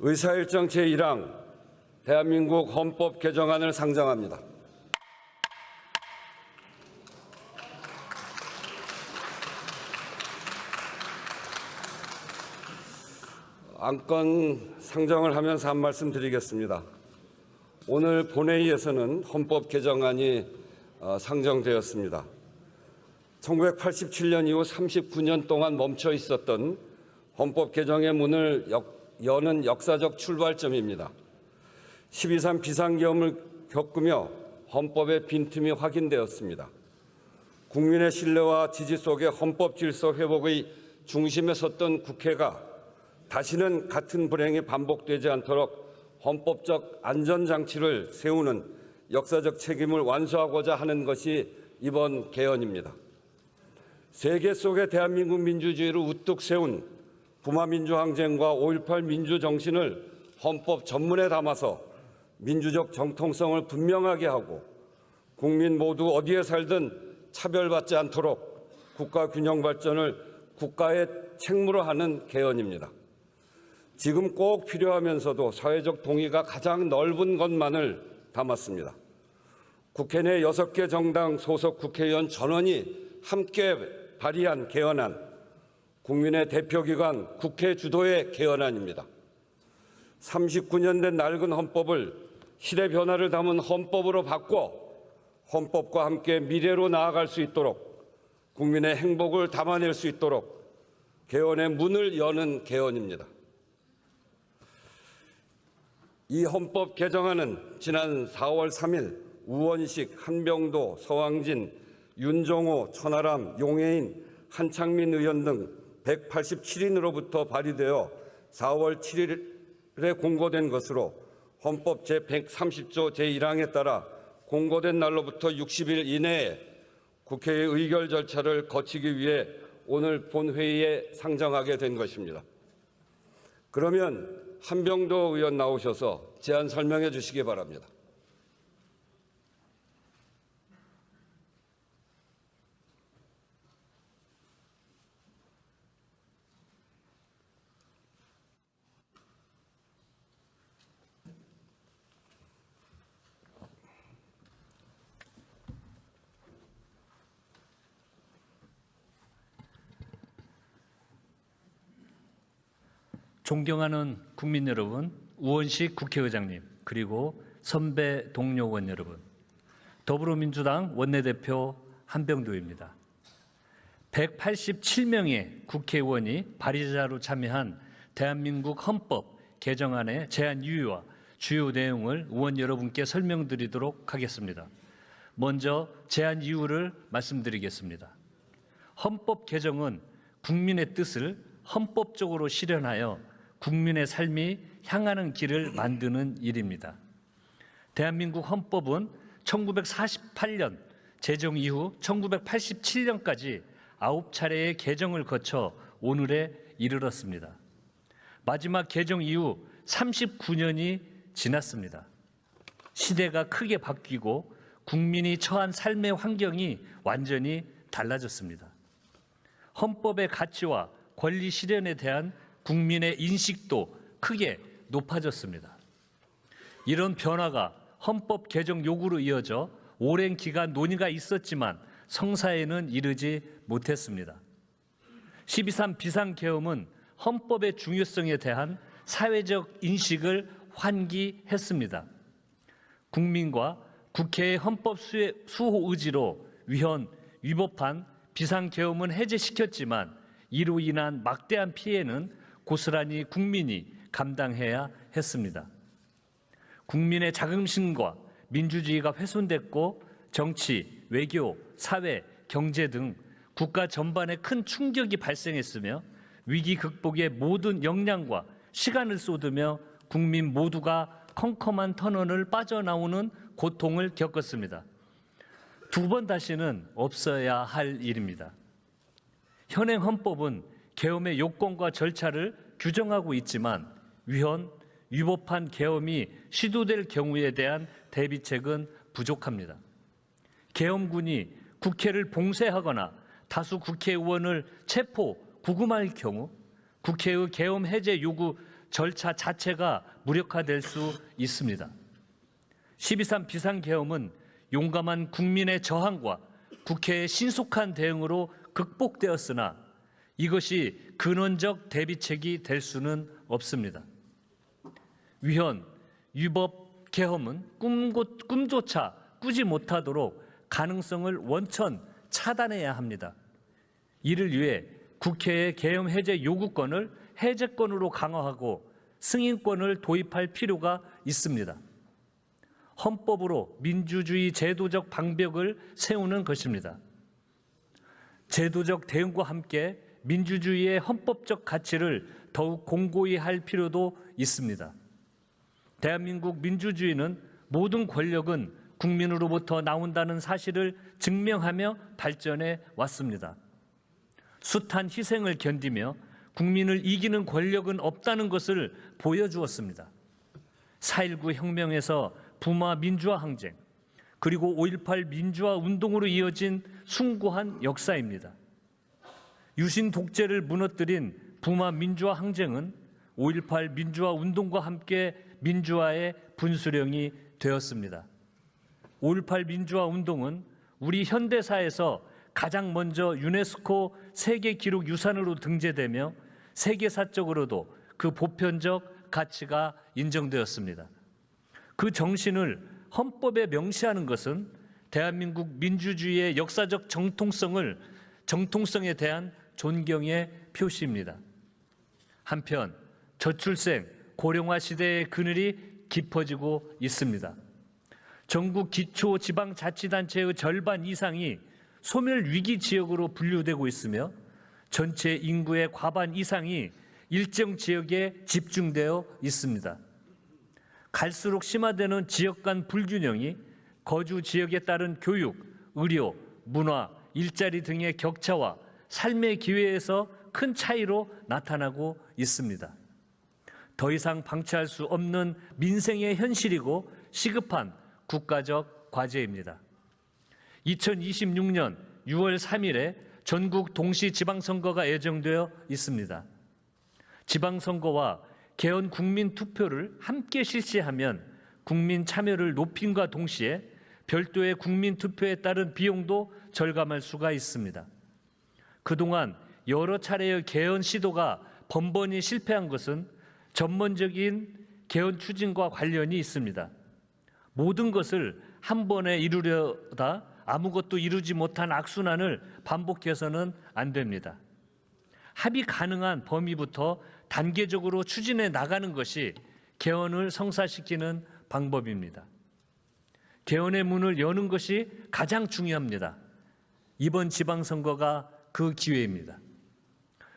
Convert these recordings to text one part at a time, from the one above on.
의사일정 제1항 대한민국 헌법 개정안을 상정합니다. 안건 상정을 하면서 한 말씀 드리겠습니다. 오늘 본회의에서는 헌법 개정안이 상정되었습니다. 1987년 이후 39년 동안 멈춰 있었던 헌법 개정의 문을 여는 역사적 출발점입니다. 12.3 비상계엄을 겪으며 헌법의 빈틈이 확인되었습니다. 국민의 신뢰와 지지 속에 헌법 질서 회복의 중심에 섰던 국회가 다시는 같은 불행이 반복되지 않도록 헌법적 안전장치를 세우는 역사적 책임을 완수하고자 하는 것이 이번 개헌입니다. 세계 속에 대한민국 민주주의를 우뚝 세운 부마민주항쟁과 5.18 민주정신을 헌법 전문에 담아서 민주적 정통성을 분명하게 하고 국민 모두 어디에 살든 차별받지 않도록 국가 균형 발전을 국가의 책무로 하는 개헌입니다. 지금 꼭 필요하면서도 사회적 동의가 가장 넓은 것만을 담았습니다. 국회 내 6개 정당 소속 국회의원 전원이 함께 발의한 개헌안, 국민의 대표기관 국회 주도의 개헌안입니다. 39년 된 낡은 헌법을 시대 변화를 담은 헌법으로 바꿔 헌법과 함께 미래로 나아갈 수 있도록 국민의 행복을 담아낼 수 있도록 개헌의 문을 여는 개헌입니다. 이 헌법 개정안은 지난 4월 3일 우원식, 한병도, 서왕진, 윤정호, 천하람, 용해인, 한창민 의원 등 187인으로부터 발의되어 4월 7일에 공고된 것으로 헌법 제130조 제1항에 따라 공고된 날로부터 60일 이내에 국회의 의결 절차를 거치기 위해 오늘 본회의에 상정하게 된 것입니다. 그러면 한병도 의원 나오셔서 제안 설명해 주시기 바랍니다. 존경하는 국민 여러분, 우원식 국회의장님, 그리고 선배 동료원 여러분, 더불어민주당 원내대표 한병도입니다. 187명의 국회의원이 발의자로 참여한 대한민국 헌법 개정안의 제안 이유와 주요 내용을 의원 여러분께 설명드리도록 하겠습니다. 먼저 제안 이유를 말씀드리겠습니다. 헌법 개정은 국민의 뜻을 헌법적으로 실현하여 국민의 삶이 향하는 길을 만드는 일입니다. 대한민국 헌법은 1948년 제정 이후 1987년까지 9차례의 개정을 거쳐 오늘에 이르렀습니다. 마지막 개정 이후 39년이 지났습니다. 시대가 크게 바뀌고 국민이 처한 삶의 환경이 완전히 달라졌습니다. 헌법의 가치와 권리 실현에 대한 국민의 인식도 크게 높아졌습니다. 이런 변화가 헌법 개정 요구로 이어져 오랜 기간 논의가 있었지만 성사에는 이르지 못했습니다. 12.3 비상계엄은 헌법의 중요성에 대한 사회적 인식을 환기했습니다. 국민과 국회의 헌법 수호 의지로 위법한 비상계엄은 해제시켰지만 이로 인한 막대한 피해는 고스란히 국민이 감당해야 했습니다. 국민의 자긍심과 민주주의가 훼손됐고 정치, 외교, 사회, 경제 등 국가 전반에 큰 충격이 발생했으며 위기 극복에 모든 역량과 시간을 쏟으며 국민 모두가 컴컴한 터널을 빠져나오는 고통을 겪었습니다. 두 번 다시는 없어야 할 일입니다. 현행 헌법은 계엄의 요건과 절차를 규정하고 있지만 위법한 계엄이 시도될 경우에 대한 대비책은 부족합니다. 계엄군이 국회를 봉쇄하거나 다수 국회의원을 체포, 구금할 경우 국회의 계엄 해제 요구 절차 자체가 무력화될 수 있습니다. 12.3 비상계엄은 용감한 국민의 저항과 국회의 신속한 대응으로 극복되었으나 이것이 근원적 대비책이 될 수는 없습니다. 위헌, 위법 계엄은 꿈조차 꾸지 못하도록 가능성을 원천 차단해야 합니다. 이를 위해 국회의 계엄 해제 요구권을 해제권으로 강화하고 승인권을 도입할 필요가 있습니다. 헌법으로 민주주의 제도적 방벽을 세우는 것입니다. 제도적 대응과 함께 민주주의의 헌법적 가치를 더욱 공고히 할 필요도 있습니다. 대한민국 민주주의는 모든 권력은 국민으로부터 나온다는 사실을 증명하며 발전해 왔습니다. 숱한 희생을 견디며 국민을 이기는 권력은 없다는 것을 보여주었습니다. 4.19 혁명에서 부마 민주화 항쟁, 그리고 5.18 민주화 운동으로 이어진 숭고한 역사입니다. 유신 독재를 무너뜨린 부마 민주화 항쟁은 5.18 민주화 운동과 함께 민주화의 분수령이 되었습니다. 5.18 민주화 운동은 우리 현대사에서 가장 먼저 유네스코 세계기록유산으로 등재되며 세계사적으로도 그 보편적 가치가 인정되었습니다. 그 정신을 헌법에 명시하는 것은 대한민국 민주주의의 역사적 정통성에 대한 존경의 표시입니다. 한편 저출생, 고령화 시대의 그늘이 깊어지고 있습니다. 전국 기초지방자치단체의 절반 이상이 소멸위기 지역으로 분류되고 있으며 전체 인구의 과반 이상이 일정 지역에 집중되어 있습니다. 갈수록 심화되는 지역 간 불균형이 거주 지역에 따른 교육, 의료, 문화, 일자리 등의 격차와 삶의 기회에서 큰 차이로 나타나고 있습니다. 더 이상 방치할 수 없는 민생의 현실이고 시급한 국가적 과제입니다. 2026년 6월 3일에 전국 동시 지방선거가 예정되어 있습니다. 지방선거와 개헌 국민투표를 함께 실시하면 국민 참여를 높임과 동시에 별도의 국민투표에 따른 비용도 절감할 수가 있습니다. 그동안 여러 차례의 개헌 시도가 번번이 실패한 것은 전문적인 개헌 추진과 관련이 있습니다. 모든 것을 한 번에 이루려다 아무것도 이루지 못한 악순환을 반복해서는 안 됩니다. 합의 가능한 범위부터 단계적으로 추진해 나가는 것이 개헌을 성사시키는 방법입니다. 개헌의 문을 여는 것이 가장 중요합니다. 이번 지방선거가 그 기회입니다.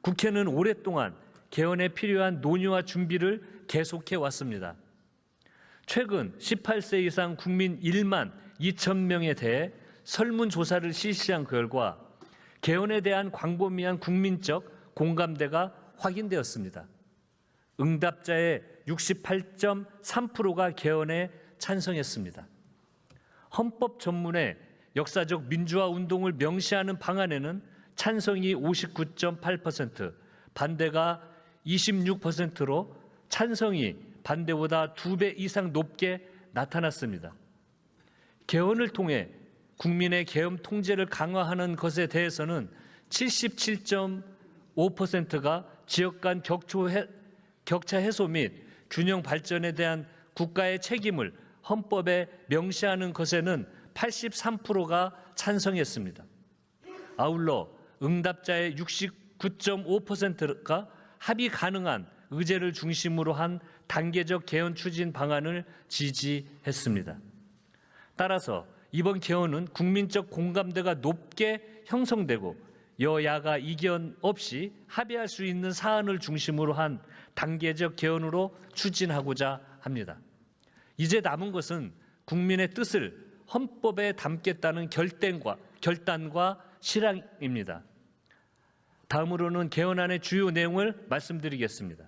국회는 오랫동안 개헌에 필요한 논의와 준비를 계속해 왔습니다. 최근 18세 이상 국민 1만 2천 명에 대해 설문조사를 실시한 결과 개헌에 대한 광범위한 국민적 공감대가 확인되었습니다. 응답자의 68.3%가 개헌에 찬성했습니다. 헌법 전문의 역사적 민주화 운동을 명시하는 방안에는 찬성이 59.8%, 반대가 26%로 찬성이 반대보다 2배 이상 높게 나타났습니다. 개헌을 통해 국민의 계엄 통제를 강화하는 것에 대해서는 77.5%가 지역 간 격차 해소 및 균형 발전에 대한 국가의 책임을 헌법에 명시하는 것에는 83%가 찬성했습니다. 아울러 응답자의 69.5%가 합의 가능한 의제를 중심으로 한 단계적 개헌 추진 방안을 지지했습니다. 따라서 이번 개헌은 국민적 공감대가 높게 형성되고 여야가 이견 없이 합의할 수 있는 사안을 중심으로 한 단계적 개헌으로 추진하고자 합니다. 이제 남은 것은 국민의 뜻을 헌법에 담겠다는 결단과 실행입니다. 다음으로는 개헌안의 주요 내용을 말씀드리겠습니다.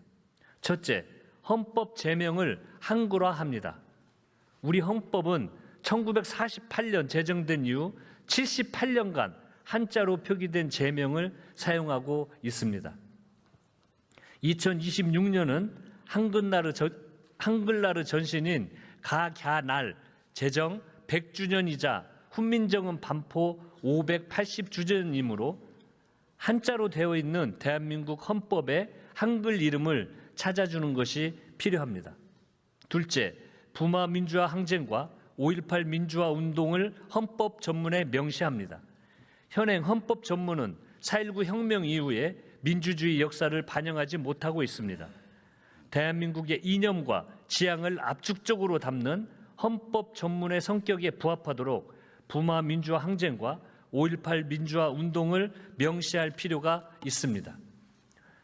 첫째, 헌법 제명을 한글화합니다. 우리 헌법은 1948년 제정된 이후 78년간 한자로 표기된 제명을 사용하고 있습니다. 2026년은 한글나라 전신인 가갸날 제정 100주년이자 훈민정음 반포 580주년이므로 한자로 되어 있는 대한민국 헌법에 한글 이름을 찾아주는 것이 필요합니다. 둘째, 부마 민주화 항쟁과 5.18 민주화 운동을 헌법 전문에 명시합니다. 현행 헌법 전문은 4.19 혁명 이후에 민주주의 역사를 반영하지 못하고 있습니다. 대한민국의 이념과 지향을 압축적으로 담는 헌법 전문의 성격에 부합하도록 부마 민주화 항쟁과 5.18 민주화 운동을 명시할 필요가 있습니다.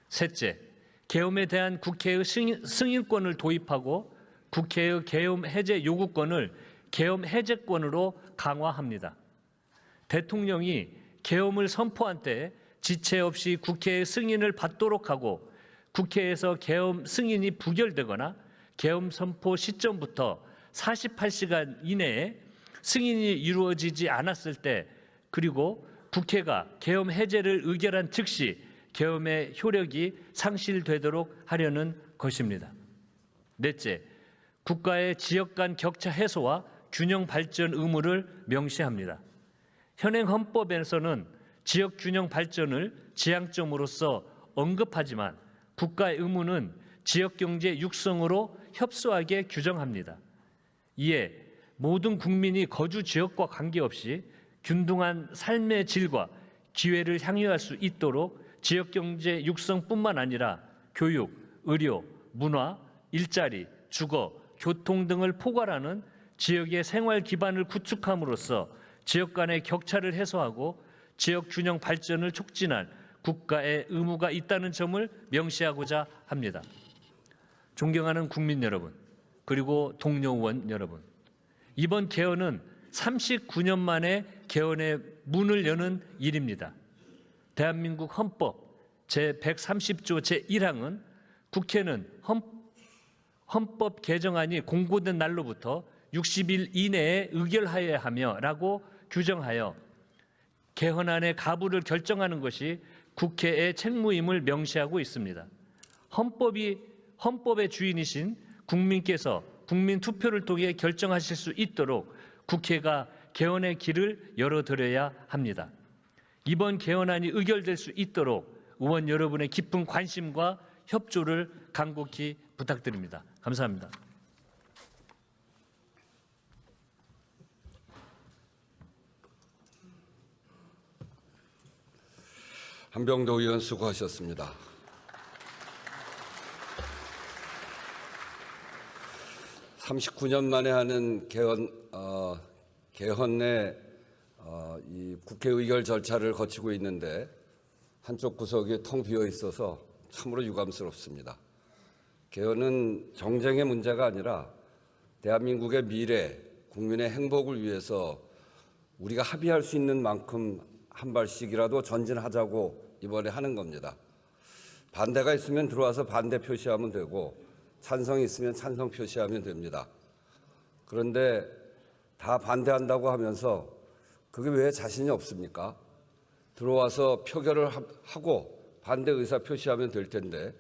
셋째, 계엄에 대한 국회의 승인권을 도입하고 국회의 계엄 해제 요구권을 계엄 해제권으로 강화합니다. 대통령이 계엄을 선포한 때 지체 없이 국회의 승인을 받도록 하고 국회에서 계엄 승인이 부결되거나 계엄 선포 시점부터 48시간 이내에 승인이 이루어지지 않았을 때 그리고 국회가 계엄 해제를 의결한 즉시 계엄의 효력이 상실되도록 하려는 것입니다. 넷째, 국가의 지역 간 격차 해소와 균형 발전 의무를 명시합니다. 현행 헌법에서는 지역 균형 발전을 지향점으로서 언급하지만 국가의 의무는 지역 경제 육성으로 협소하게 규정합니다. 이에 모든 국민이 거주 지역과 관계없이 균등한 삶의 질과 기회를 향유할 수 있도록 지역 경제 육성뿐만 아니라 교육, 의료, 문화, 일자리, 주거, 교통 등을 포괄하는 지역의 생활 기반을 구축함으로써 지역 간의 격차를 해소하고 지역 균형 발전을 촉진할 국가의 의무가 있다는 점을 명시하고자 합니다. 존경하는 국민 여러분, 그리고 동료 의원 여러분, 이번 개헌은 39년 만에 개헌의 문을 여는 일입니다. 대한민국 헌법 제130조 제1항은 국회는 헌법 개정안이 공고된 날로부터 60일 이내에 의결하여야 하며라고 규정하여 개헌안의 가부를 결정하는 것이 국회의 책무임을 명시하고 있습니다. 헌법의 주인이신 국민께서 국민 투표를 통해 결정하실 수 있도록 국회가 개헌의 길을 열어드려야 합니다. 이번 개헌안이 의결될 수 있도록 의원 여러분의 깊은 관심과 협조를 간곡히 부탁드립니다. 감사합니다. 한병도 의원 수고하셨습니다. (39년) 만에 하는 개헌의 이 국회 의결 절차를 거치고 있는데 한쪽 구석이 텅 비어 있어서 참으로 유감스럽습니다. 개헌은 정쟁의 문제가 아니라 대한민국의 미래, 국민의 행복을 위해서 우리가 합의할 수 있는 만큼 한 발씩이라도 전진하자고 이번에 하는 겁니다. 반대가 있으면 들어와서 반대 표시하면 되고 찬성이 있으면 찬성 표시하면 됩니다. 그런데 다 반대한다고 하면서 그게 왜 자신이 없습니까? 들어와서 표결을 하고 반대 의사 표시하면 될 텐데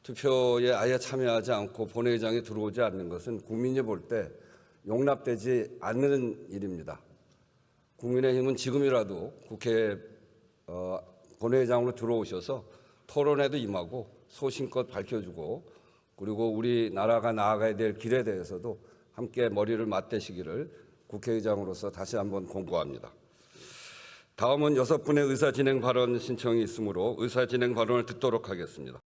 투표에 아예 참여하지 않고 본회의장에 들어오지 않는 것은 국민이 볼 때 용납되지 않는 일입니다. 국민의힘은 지금이라도 국회 본회의장으로 들어오셔서 토론에도 임하고 소신껏 밝혀주고 그리고 우리나라가 나아가야 될 길에 대해서도 함께 머리를 맞대시기를 국회의장으로서 다시 한번 공고합니다. 다음은 6분의 의사진행 발언 신청이 있으므로 의사진행 발언을 듣도록 하겠습니다.